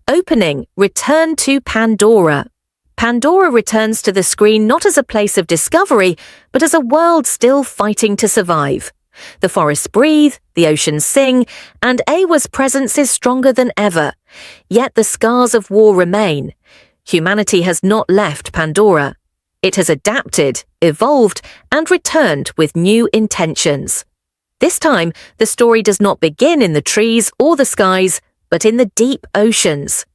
Opening, return to Pandora. Pandora returns to the screen not as a place of discovery, but as a world still fighting to survive. The forests breathe, the oceans sing, and Eywa's presence is stronger than ever. Yet the scars of war remain. Humanity has not left Pandora. It has adapted, evolved, and returned with new intentions. This time, the story does not begin in the trees or the skies, but in the deep oceans.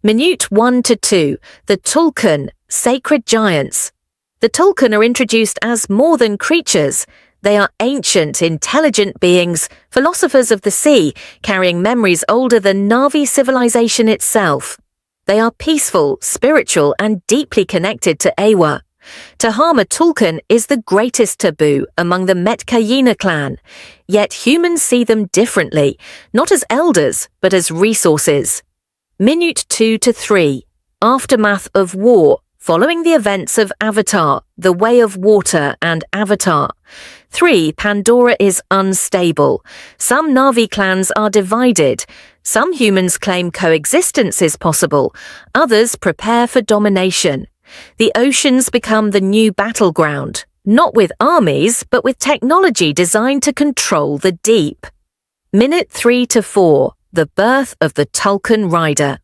Minute 1-2, the Tulkun, sacred giants. The Tulkun are introduced as more than creatures. They are ancient, intelligent beings, philosophers of the sea, carrying memories older than Na'vi civilization itself. They are peaceful, spiritual, and deeply connected to Eywa. To harm a Tulkun is the greatest taboo among the Metkayina clan, yet humans see them differently, not as elders, but as resources. Minute 2-3, Aftermath of War, following the events of Avatar, The Way of Water, and Avatar. 3. Pandora is unstable. Some Na'vi clans are divided. Some humans claim coexistence is possible. Others prepare for domination. The oceans become the new battleground, not with armies, but with technology designed to control the deep. Minute 3-4, the birth of the Tulkun Rider.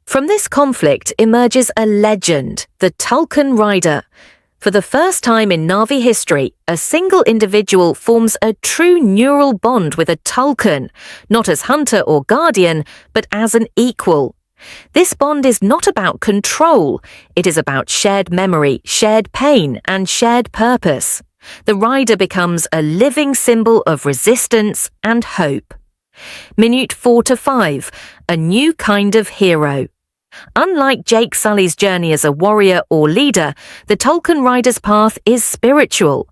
From this conflict emerges a legend, the Tulkun Rider. For the first time in Na'vi history, a single individual forms a true neural bond with a Tulkun, not as hunter or guardian, but as an equal. This bond is not about control. It is about shared memory, shared pain, and shared purpose. The rider becomes a living symbol of resistance and hope. Minute 4-5, a new kind of hero. Unlike Jake Sully's journey as a warrior or leader, the Tulkun Rider's path is spiritual.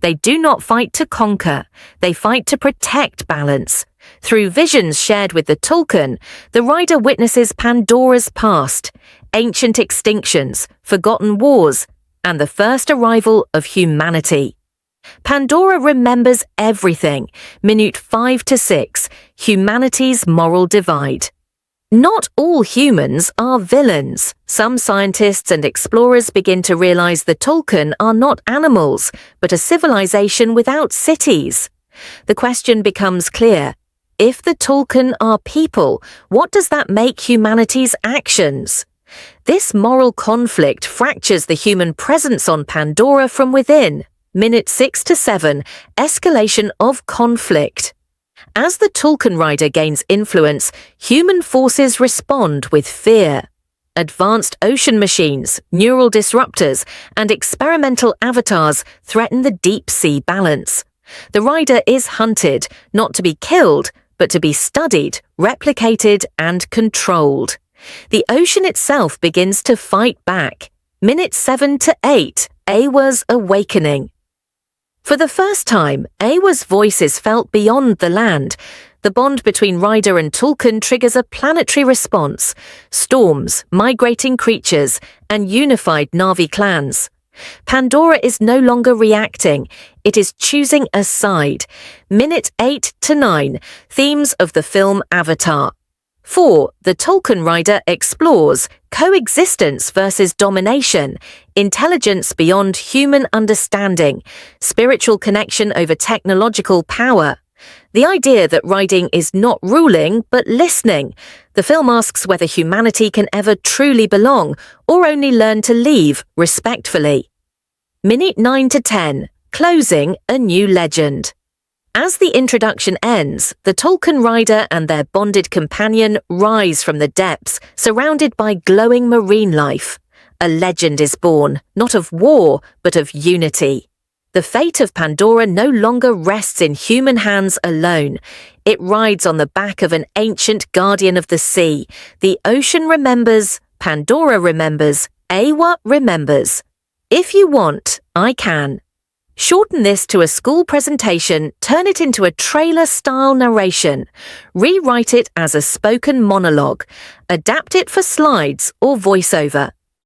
They do not fight to conquer, they fight to protect balance. Through visions shared with the Tulkun, the rider witnesses Pandora's past, ancient extinctions, forgotten wars, and the first arrival of humanity. Pandora remembers everything. Minute 5-6, humanity's moral divide. Not all humans are villains. Some scientists and explorers begin to realize the Tulkun are not animals, but a civilization without cities. The question becomes clear. If the Tulkun are people, what does that make humanity's actions? This moral conflict fractures the human presence on Pandora from within. Minute 6-7, escalation of conflict. As the Tulkun Rider gains influence, human forces respond with fear. Advanced ocean machines, neural disruptors, and experimental avatars threaten the deep-sea balance. The rider is hunted, not to be killed, but to be studied, replicated, and controlled. The ocean itself begins to fight back. Minute 7-8, Eywa's awakening. For the first time, Eywa's voice is felt beyond the land. The bond between rider and Tulkun triggers a planetary response, storms, migrating creatures, and unified Na'vi clans. Pandora is no longer reacting, it is choosing a side. Minute 8-9, themes of the film Avatar. 4. The Tulkun Rider explores coexistence versus domination, intelligence beyond human understanding, spiritual connection over technological power. The idea that riding is not ruling but listening. The film asks whether humanity can ever truly belong or only learn to leave respectfully. Minute 9-10, closing a new legend. As the introduction ends, the Tulkun Rider and their bonded companion rise from the depths, surrounded by glowing marine life. A legend is born, not of war, but of unity. The fate of Pandora no longer rests in human hands alone. It rides on the back of an ancient guardian of the sea. The ocean remembers, Pandora remembers, Eywa remembers. If you want, I can. Shorten this to a school presentation, turn it into a trailer-style narration. Rewrite it as a spoken monologue. Adapt it for slides or voiceover.